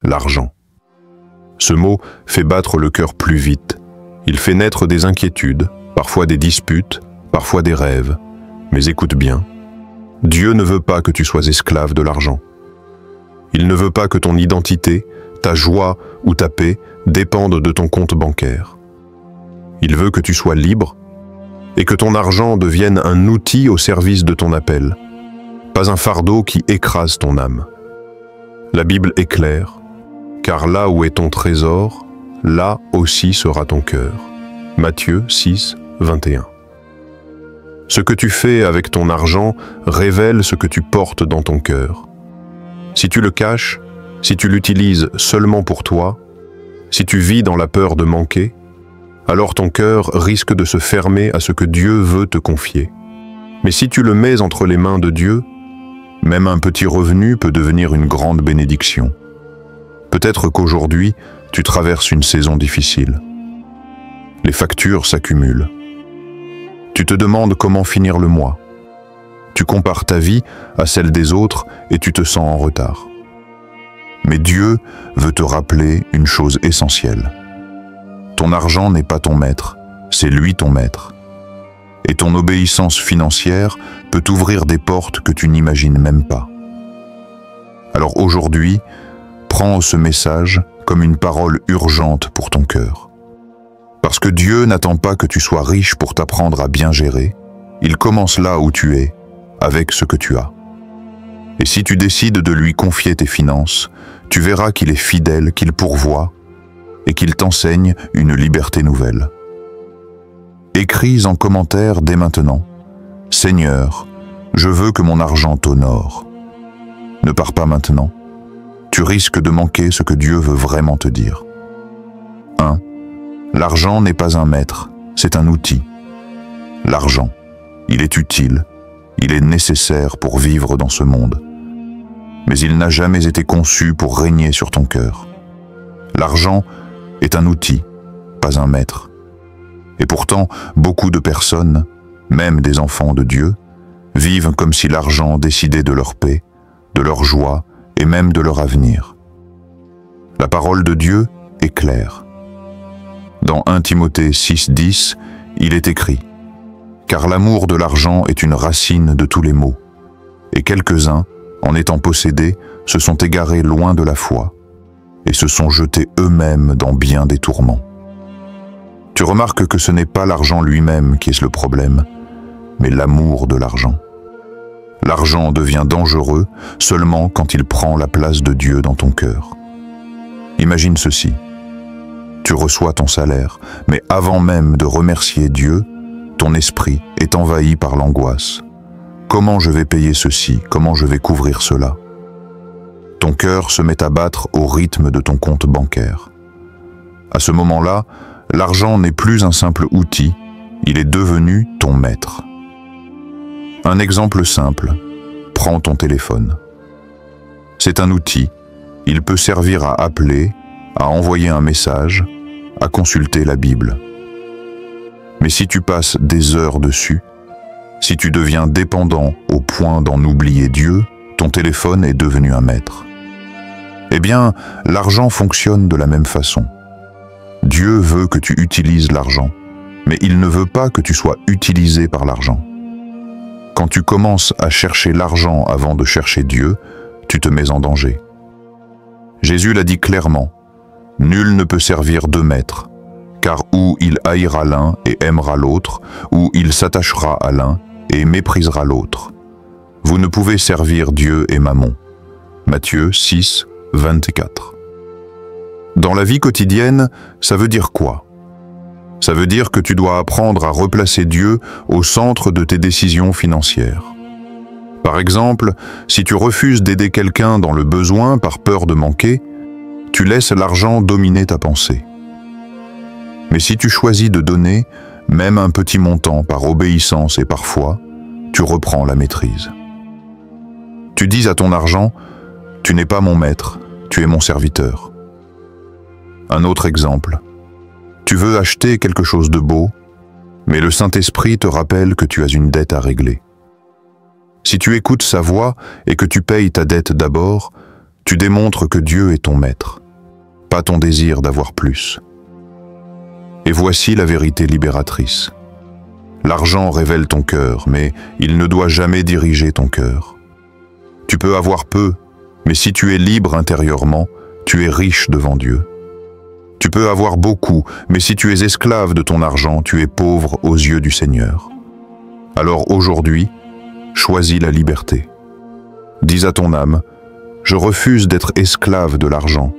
l'argent. Ce mot fait battre le cœur plus vite. Il fait naître des inquiétudes, parfois des disputes, parfois des rêves. Mais écoute bien, Dieu ne veut pas que tu sois esclave de l'argent. Il ne veut pas que ton identité, ta joie ou ta paix dépendent de ton compte bancaire. Il veut que tu sois libre et que ton argent devienne un outil au service de ton appel, pas un fardeau qui écrase ton âme. La Bible est claire, car là où est ton trésor, là aussi sera ton cœur. Matthieu 6, 21. Ce que tu fais avec ton argent révèle ce que tu portes dans ton cœur. Si tu le caches, si tu l'utilises seulement pour toi, si tu vis dans la peur de manquer, alors ton cœur risque de se fermer à ce que Dieu veut te confier. Mais si tu le mets entre les mains de Dieu, même un petit revenu peut devenir une grande bénédiction. Peut-être qu'aujourd'hui, tu traverses une saison difficile. Les factures s'accumulent. Tu te demandes comment finir le mois. Tu compares ta vie à celle des autres et tu te sens en retard. Mais Dieu veut te rappeler une chose essentielle. Ton argent n'est pas ton maître, c'est lui ton maître. Et ton obéissance financière peut t'ouvrir des portes que tu n'imagines même pas. Alors aujourd'hui, prends ce message comme une parole urgente pour ton cœur. Parce que Dieu n'attend pas que tu sois riche pour t'apprendre à bien gérer, il commence là où tu es, avec ce que tu as. Et si tu décides de lui confier tes finances, tu verras qu'il est fidèle, qu'il pourvoit et qu'il t'enseigne une liberté nouvelle. Écris en commentaire dès maintenant « Seigneur, je veux que mon argent t'honore ». Ne pars pas maintenant. Tu risques de manquer ce que Dieu veut vraiment te dire. 1. L'argent n'est pas un maître, c'est un outil. L'argent, il est utile, il est nécessaire pour vivre dans ce monde. Mais il n'a jamais été conçu pour régner sur ton cœur. L'argent est un outil, pas un maître. Et pourtant, beaucoup de personnes, même des enfants de Dieu, vivent comme si l'argent décidait de leur paix, de leur joie et même de leur avenir. La parole de Dieu est claire. Dans 1 Timothée 6,10, il est écrit « Car l'amour de l'argent est une racine de tous les maux, et quelques-uns, en étant possédés, se sont égarés loin de la foi, et se sont jetés eux-mêmes dans bien des tourments. » Tu remarques que ce n'est pas l'argent lui-même qui est le problème, mais l'amour de l'argent. L'argent devient dangereux seulement quand il prend la place de Dieu dans ton cœur. Imagine ceci. Tu reçois ton salaire, mais avant même de remercier Dieu, ton esprit est envahi par l'angoisse. Comment je vais payer ceci? Comment je vais couvrir cela? Ton cœur se met à battre au rythme de ton compte bancaire. À ce moment-là, l'argent n'est plus un simple outil, il est devenu ton maître. Un exemple simple, prends ton téléphone. C'est un outil, il peut servir à appeler, à envoyer un message, à consulter la Bible. Mais si tu passes des heures dessus, si tu deviens dépendant au point d'en oublier Dieu, ton téléphone est devenu un maître. Eh bien, l'argent fonctionne de la même façon. Dieu veut que tu utilises l'argent, mais il ne veut pas que tu sois utilisé par l'argent. Quand tu commences à chercher l'argent avant de chercher Dieu, tu te mets en danger. Jésus l'a dit clairement, « Nul ne peut servir deux maîtres, car ou il haïra l'un et aimera l'autre, ou il s'attachera à l'un et méprisera l'autre. Vous ne pouvez servir Dieu et Mammon. » Matthieu 6, 24. Dans la vie quotidienne, ça veut dire quoi? Ça veut dire que tu dois apprendre à replacer Dieu au centre de tes décisions financières. Par exemple, si tu refuses d'aider quelqu'un dans le besoin par peur de manquer, tu laisses l'argent dominer ta pensée. Mais si tu choisis de donner, même un petit montant par obéissance et par foi, tu reprends la maîtrise. Tu dis à ton argent, « Tu n'es pas mon maître, tu es mon serviteur. » Un autre exemple. Tu veux acheter quelque chose de beau, mais le Saint-Esprit te rappelle que tu as une dette à régler. Si tu écoutes sa voix et que tu payes ta dette d'abord, Tu démontres que Dieu est ton maître, pas ton désir d'avoir plus. Et voici la vérité libératrice. L'argent révèle ton cœur, mais il ne doit jamais diriger ton cœur. Tu peux avoir peu, mais si tu es libre intérieurement, tu es riche devant Dieu. Tu peux avoir beaucoup, mais si tu es esclave de ton argent, tu es pauvre aux yeux du Seigneur. Alors aujourd'hui, choisis la liberté. Dis à ton âme, je refuse d'être esclave de l'argent.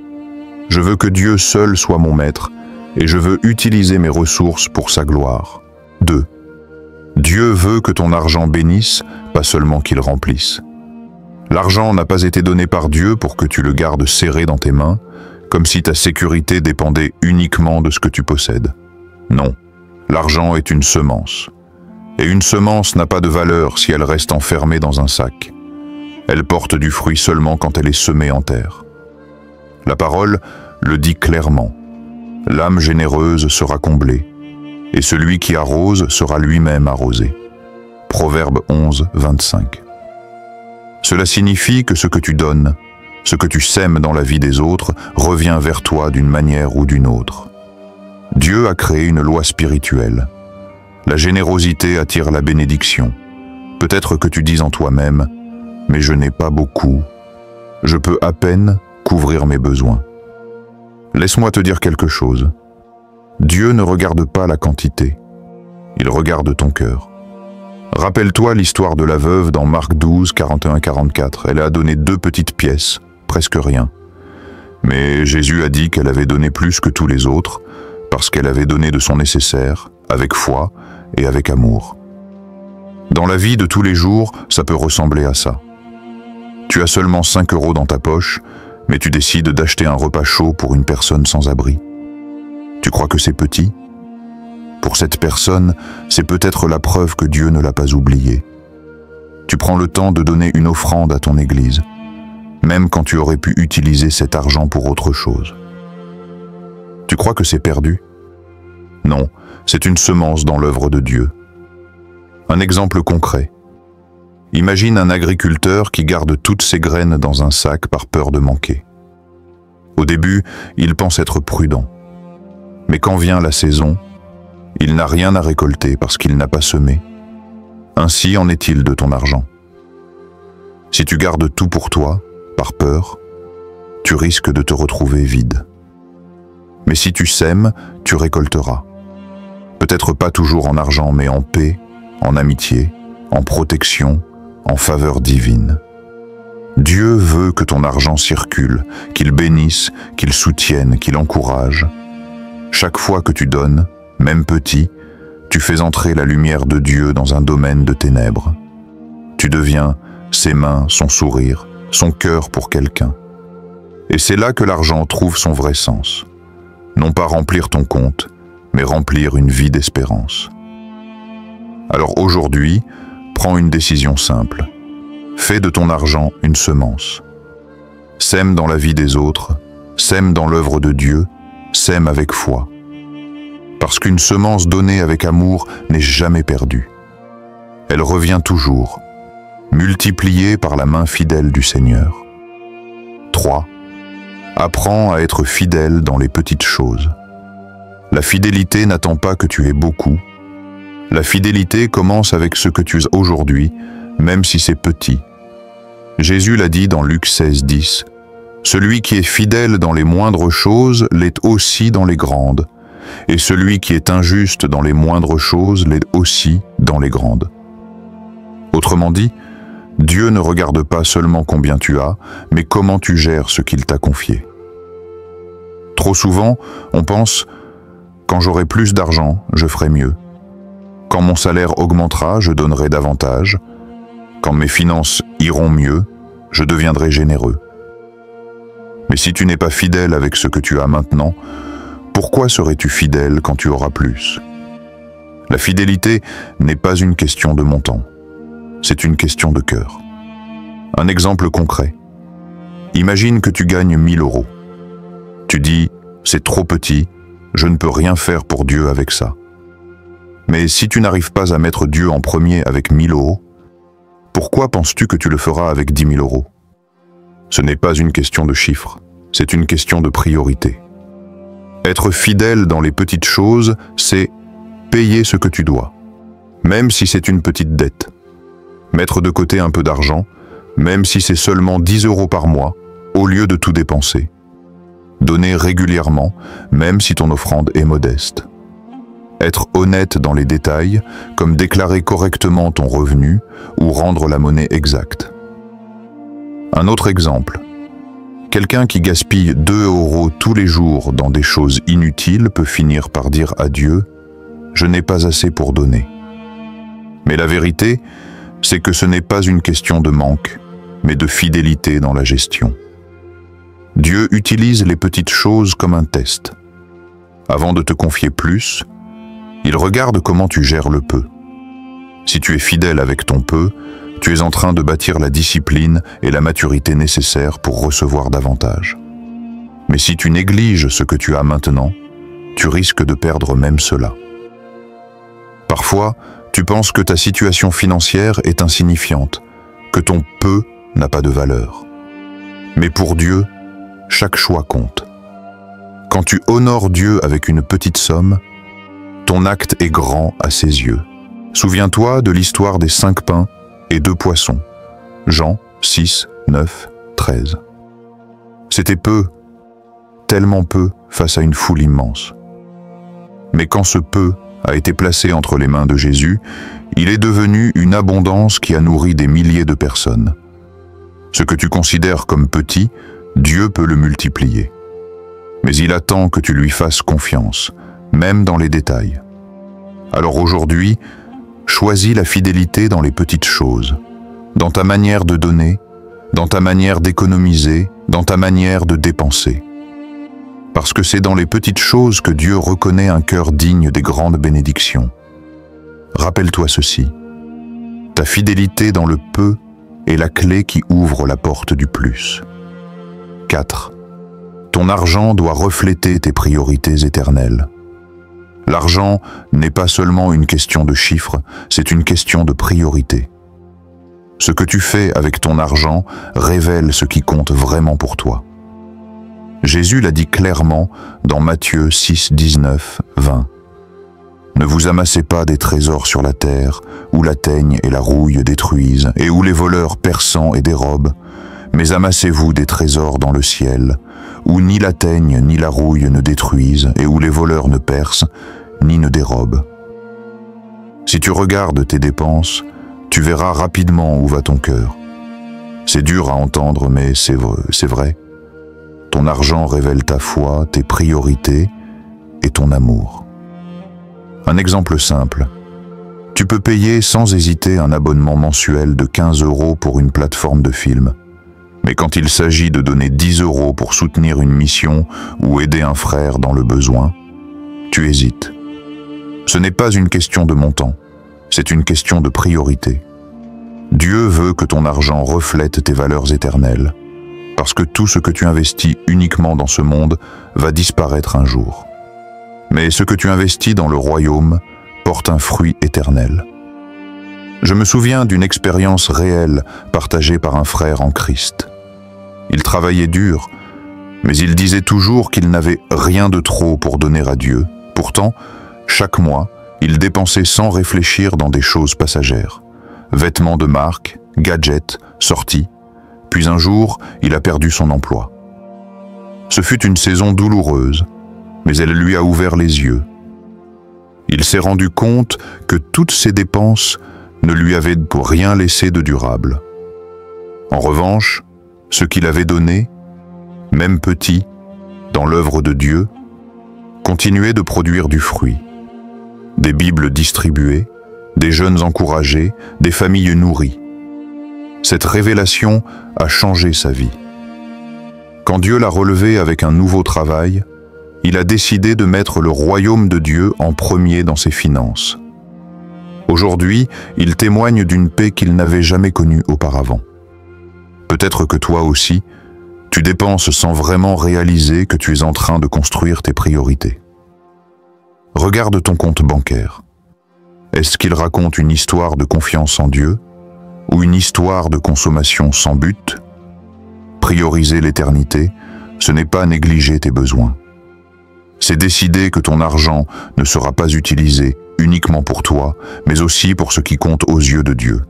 Je veux que Dieu seul soit mon maître, et je veux utiliser mes ressources pour sa gloire. 2. Dieu veut que ton argent bénisse, pas seulement qu'il remplisse. L'argent n'a pas été donné par Dieu pour que tu le gardes serré dans tes mains, comme si ta sécurité dépendait uniquement de ce que tu possèdes. Non, l'argent est une semence. Et une semence n'a pas de valeur si elle reste enfermée dans un sac. Elle porte du fruit seulement quand elle est semée en terre. La parole le dit clairement. L'âme généreuse sera comblée, et celui qui arrose sera lui-même arrosé. Proverbe 11, 25. Cela signifie que ce que tu donnes, ce que tu sèmes dans la vie des autres, revient vers toi d'une manière ou d'une autre. Dieu a créé une loi spirituelle. La générosité attire la bénédiction. Peut-être que tu dis en toi-même, « Mais je n'ai pas beaucoup. Je peux à peine couvrir mes besoins. » Laisse-moi te dire quelque chose. Dieu ne regarde pas la quantité. Il regarde ton cœur. Rappelle-toi l'histoire de la veuve dans Marc 12, 41-44. Elle a donné 2 petites pièces, presque rien. Mais Jésus a dit qu'elle avait donné plus que tous les autres, parce qu'elle avait donné de son nécessaire, avec foi et avec amour. Dans la vie de tous les jours, ça peut ressembler à ça. Tu as seulement 5 € dans ta poche, mais tu décides d'acheter un repas chaud pour une personne sans abri. Tu crois que c'est petit? Pour cette personne, c'est peut-être la preuve que Dieu ne l'a pas oublié. Tu prends le temps de donner une offrande à ton église, même quand tu aurais pu utiliser cet argent pour autre chose. Tu crois que c'est perdu? Non, c'est une semence dans l'œuvre de Dieu. Un exemple concret. Imagine un agriculteur qui garde toutes ses graines dans un sac par peur de manquer. Au début, il pense être prudent. Mais quand vient la saison, il n'a rien à récolter parce qu'il n'a pas semé. Ainsi en est-il de ton argent. Si tu gardes tout pour toi, par peur, tu risques de te retrouver vide. Mais si tu sèmes, tu récolteras. Peut-être pas toujours en argent, mais en paix, en amitié, en protection, en faveur divine. Dieu veut que ton argent circule, qu'il bénisse, qu'il soutienne, qu'il encourage. Chaque fois que tu donnes, même petit, tu fais entrer la lumière de Dieu dans un domaine de ténèbres. Tu deviens ses mains, son sourire, son cœur pour quelqu'un. Et c'est là que l'argent trouve son vrai sens. Non pas remplir ton compte, mais remplir une vie d'espérance. Alors aujourd'hui, prends une décision simple. Fais de ton argent une semence. Sème dans la vie des autres, sème dans l'œuvre de Dieu, sème avec foi. Parce qu'une semence donnée avec amour n'est jamais perdue. Elle revient toujours, multipliée par la main fidèle du Seigneur. 3. Apprends à être fidèle dans les petites choses. La fidélité n'attend pas que tu aies beaucoup. La fidélité commence avec ce que tu as aujourd'hui, même si c'est petit. Jésus l'a dit dans Luc 16, 10. « Celui qui est fidèle dans les moindres choses l'est aussi dans les grandes, et celui qui est injuste dans les moindres choses l'est aussi dans les grandes. » Autrement dit, Dieu ne regarde pas seulement combien tu as, mais comment tu gères ce qu'il t'a confié. Trop souvent, on pense « quand j'aurai plus d'argent, je ferai mieux. Quand mon salaire augmentera, je donnerai davantage. Quand mes finances iront mieux, je deviendrai généreux. » Mais si tu n'es pas fidèle avec ce que tu as maintenant, pourquoi serais-tu fidèle quand tu auras plus? La fidélité n'est pas une question de montant, c'est une question de cœur. Un exemple concret. Imagine que tu gagnes 1 000 €. Tu dis, c'est trop petit, je ne peux rien faire pour Dieu avec ça. Mais si tu n'arrives pas à mettre Dieu en premier avec 1 000 €, pourquoi penses-tu que tu le feras avec 10 000 €? Ce n'est pas une question de chiffres, c'est une question de priorité. Être fidèle dans les petites choses, c'est payer ce que tu dois, même si c'est une petite dette. Mettre de côté un peu d'argent, même si c'est seulement 10 € par mois, au lieu de tout dépenser. Donner régulièrement, même si ton offrande est modeste. Être honnête dans les détails, comme déclarer correctement ton revenu ou rendre la monnaie exacte. Un autre exemple. Quelqu'un qui gaspille 2 € tous les jours dans des choses inutiles peut finir par dire à Dieu « Je n'ai pas assez pour donner ». Mais la vérité, c'est que ce n'est pas une question de manque, mais de fidélité dans la gestion. Dieu utilise les petites choses comme un test. Avant de te confier plus, il regarde comment tu gères le peu. Si tu es fidèle avec ton peu, tu es en train de bâtir la discipline et la maturité nécessaires pour recevoir davantage. Mais si tu négliges ce que tu as maintenant, tu risques de perdre même cela. Parfois, tu penses que ta situation financière est insignifiante, que ton peu n'a pas de valeur. Mais pour Dieu, chaque choix compte. Quand tu honores Dieu avec une petite somme, ton acte est grand à ses yeux. Souviens-toi de l'histoire des 5 pains et 2 poissons. Jean 6, 9, 13. C'était peu, tellement peu face à une foule immense. Mais quand ce peu a été placé entre les mains de Jésus, il est devenu une abondance qui a nourri des milliers de personnes. Ce que tu considères comme petit, Dieu peut le multiplier. Mais il attend que tu lui fasses confiance, même dans les détails. Alors aujourd'hui, choisis la fidélité dans les petites choses, dans ta manière de donner, dans ta manière d'économiser, dans ta manière de dépenser. Parce que c'est dans les petites choses que Dieu reconnaît un cœur digne des grandes bénédictions. Rappelle-toi ceci, ta fidélité dans le peu est la clé qui ouvre la porte du plus. 4. Ton argent doit refléter tes priorités éternelles. L'argent n'est pas seulement une question de chiffres, c'est une question de priorité. Ce que tu fais avec ton argent révèle ce qui compte vraiment pour toi. Jésus l'a dit clairement dans Matthieu 6, 19, 20. Ne vous amassez pas des trésors sur la terre, où la teigne et la rouille détruisent, et où les voleurs perçant et dérobent, mais amassez-vous des trésors dans le ciel, où ni la teigne ni la rouille ne détruisent, et où les voleurs ne percent, ni ne dérobent. Si tu regardes tes dépenses, tu verras rapidement où va ton cœur. C'est dur à entendre, mais c'est vrai. Ton argent révèle ta foi, tes priorités et ton amour. Un exemple simple. Tu peux payer sans hésiter un abonnement mensuel de 15 € pour une plateforme de films. Mais quand il s'agit de donner 10 € pour soutenir une mission ou aider un frère dans le besoin, tu hésites. Ce n'est pas une question de montant, c'est une question de priorité. Dieu veut que ton argent reflète tes valeurs éternelles, parce que tout ce que tu investis uniquement dans ce monde va disparaître un jour. Mais ce que tu investis dans le royaume porte un fruit éternel. Je me souviens d'une expérience réelle partagée par un frère en Christ. Il travaillait dur, mais il disait toujours qu'il n'avait rien de trop pour donner à Dieu. Pourtant, chaque mois, il dépensait sans réfléchir dans des choses passagères. Vêtements de marque, gadgets, sorties. Puis un jour, il a perdu son emploi. Ce fut une saison douloureuse, mais elle lui a ouvert les yeux. Il s'est rendu compte que toutes ses dépenses ne lui avaient pour rien laissé de durable. En revanche, ce qu'il avait donné, même petit, dans l'œuvre de Dieu, continuait de produire du fruit. Des Bibles distribuées, des jeunes encouragés, des familles nourries. Cette révélation a changé sa vie. Quand Dieu l'a relevé avec un nouveau travail, il a décidé de mettre le royaume de Dieu en premier dans ses finances. Aujourd'hui, il témoigne d'une paix qu'il n'avait jamais connue auparavant. Peut-être que toi aussi, tu dépenses sans vraiment réaliser que tu es en train de construire tes priorités. Regarde ton compte bancaire. Est-ce qu'il raconte une histoire de confiance en Dieu ou une histoire de consommation sans but? Prioriser l'éternité, ce n'est pas négliger tes besoins. C'est décider que ton argent ne sera pas utilisé uniquement pour toi, mais aussi pour ce qui compte aux yeux de Dieu.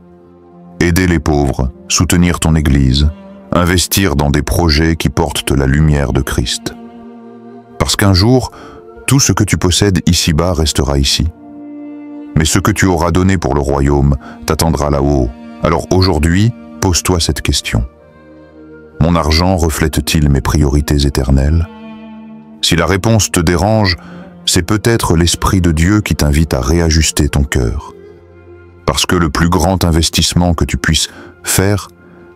Aider les pauvres, soutenir ton Église, investir dans des projets qui portent la lumière de Christ. Parce qu'un jour, tout ce que tu possèdes ici-bas restera ici. Mais ce que tu auras donné pour le royaume t'attendra là-haut. Alors aujourd'hui, pose-toi cette question. Mon argent reflète-t-il mes priorités éternelles? Si la réponse te dérange, c'est peut-être l'Esprit de Dieu qui t'invite à réajuster ton cœur. Parce que le plus grand investissement que tu puisses faire,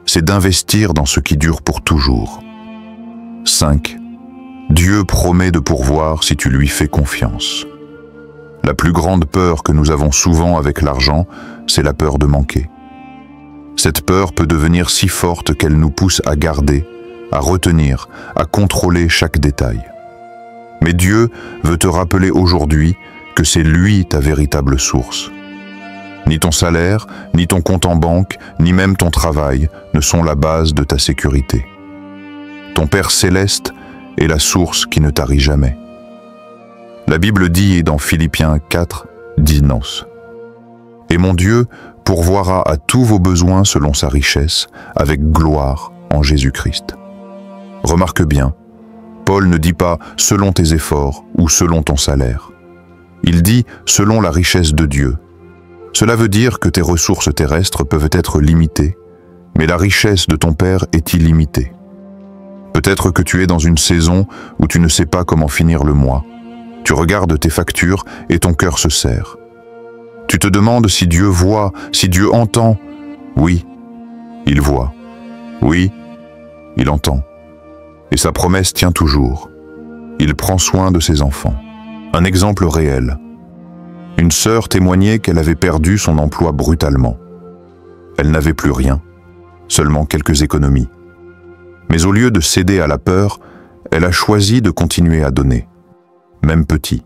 c'est d'investir dans ce qui dure pour toujours. 5. Dieu promet de pourvoir si tu lui fais confiance. La plus grande peur que nous avons souvent avec l'argent, c'est la peur de manquer. Cette peur peut devenir si forte qu'elle nous pousse à garder, à retenir, à contrôler chaque détail. Mais Dieu veut te rappeler aujourd'hui que c'est lui ta véritable source. Ni ton salaire, ni ton compte en banque, ni même ton travail ne sont la base de ta sécurité. Ton Père céleste est la source qui ne tarit jamais. La Bible dit dans Philippiens 4, 19 « Et mon Dieu pourvoira à tous vos besoins selon sa richesse, avec gloire en Jésus-Christ. » Remarque bien, Paul ne dit pas « selon tes efforts » ou « selon ton salaire ». Il dit « selon la richesse de Dieu ». Cela veut dire que tes ressources terrestres peuvent être limitées, mais la richesse de ton Père est illimitée. Peut-être que tu es dans une saison où tu ne sais pas comment finir le mois. Tu regardes tes factures et ton cœur se serre. Tu te demandes si Dieu voit, si Dieu entend. Oui, il voit. Oui, il entend. Et sa promesse tient toujours. Il prend soin de ses enfants. Un exemple réel. Une sœur témoignait qu'elle avait perdu son emploi brutalement. Elle n'avait plus rien, seulement quelques économies. Mais au lieu de céder à la peur, elle a choisi de continuer à donner, même petit.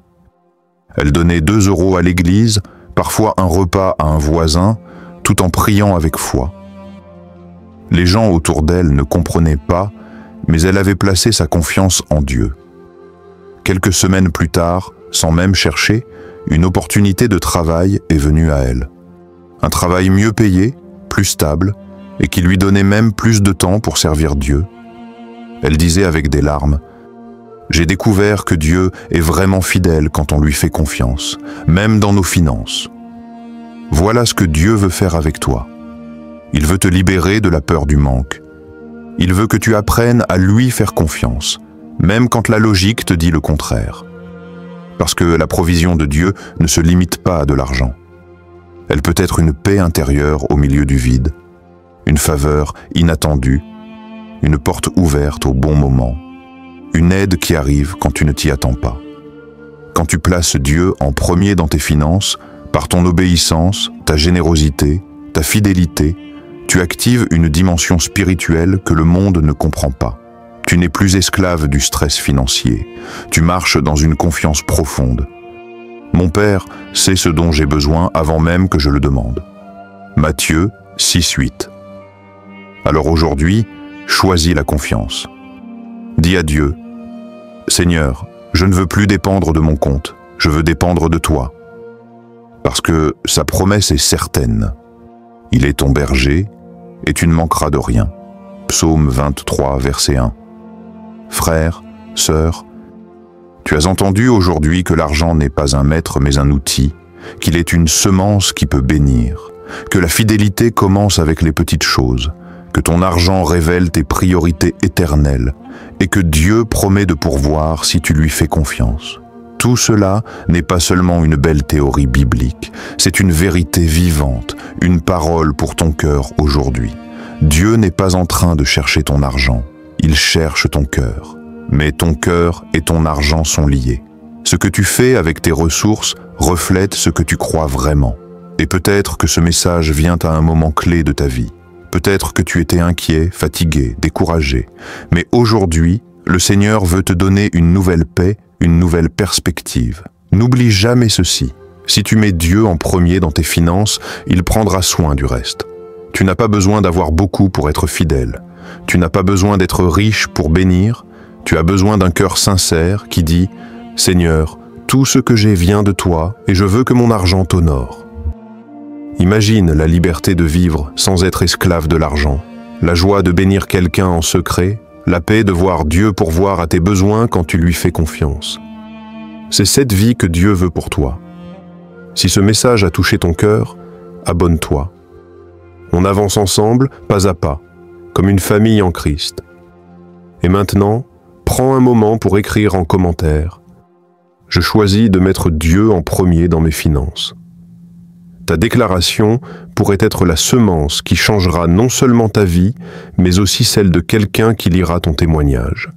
Elle donnait 2 € à l'église, parfois un repas à un voisin, tout en priant avec foi. Les gens autour d'elle ne comprenaient pas, mais elle avait placé sa confiance en Dieu. Quelques semaines plus tard, sans même chercher, une opportunité de travail est venue à elle. Un travail mieux payé, plus stable, et qui lui donnait même plus de temps pour servir Dieu. Elle disait avec des larmes, « J'ai découvert que Dieu est vraiment fidèle quand on lui fait confiance, même dans nos finances. Voilà ce que Dieu veut faire avec toi. Il veut te libérer de la peur du manque. Il veut que tu apprennes à lui faire confiance, même quand la logique te dit le contraire. Parce que la provision de Dieu ne se limite pas à de l'argent. Elle peut être une paix intérieure au milieu du vide, une faveur inattendue, une porte ouverte au bon moment, une aide qui arrive quand tu ne t'y attends pas. Quand tu places Dieu en premier dans tes finances, par ton obéissance, ta générosité, ta fidélité, tu actives une dimension spirituelle que le monde ne comprend pas. Tu n'es plus esclave du stress financier, tu marches dans une confiance profonde. Mon Père sait ce dont j'ai besoin avant même que je le demande. Matthieu 6:8. Alors aujourd'hui, choisis la confiance. Dis à Dieu, « Seigneur, je ne veux plus dépendre de mon compte, je veux dépendre de toi. » Parce que sa promesse est certaine. Il est ton berger et tu ne manqueras de rien. Psaume 23, verset 1. Frère, sœur, tu as entendu aujourd'hui que l'argent n'est pas un maître mais un outil, qu'il est une semence qui peut bénir, que la fidélité commence avec les petites choses, que ton argent révèle tes priorités éternelles et que Dieu promet de pourvoir si tu lui fais confiance. Tout cela n'est pas seulement une belle théorie biblique, c'est une vérité vivante, une parole pour ton cœur aujourd'hui. Dieu n'est pas en train de chercher ton argent, il cherche ton cœur. Mais ton cœur et ton argent sont liés. Ce que tu fais avec tes ressources reflète ce que tu crois vraiment. Et peut-être que ce message vient à un moment clé de ta vie. Peut-être que tu étais inquiet, fatigué, découragé. Mais aujourd'hui, le Seigneur veut te donner une nouvelle paix, une nouvelle perspective. N'oublie jamais ceci. Si tu mets Dieu en premier dans tes finances, il prendra soin du reste. Tu n'as pas besoin d'avoir beaucoup pour être fidèle. tu n'as pas besoin d'être riche pour bénir, tu as besoin d'un cœur sincère qui dit « Seigneur, tout ce que j'ai vient de toi et je veux que mon argent t'honore. » Imagine la liberté de vivre sans être esclave de l'argent, la joie de bénir quelqu'un en secret, la paix de voir Dieu pourvoir à tes besoins quand tu lui fais confiance. C'est cette vie que Dieu veut pour toi. Si ce message a touché ton cœur, abonne-toi. On avance ensemble, pas à pas, comme une famille en Christ. Et maintenant, prends un moment pour écrire en commentaire « Je choisis de mettre Dieu en premier dans mes finances ». Ta déclaration pourrait être la semence qui changera non seulement ta vie, mais aussi celle de quelqu'un qui lira ton témoignage.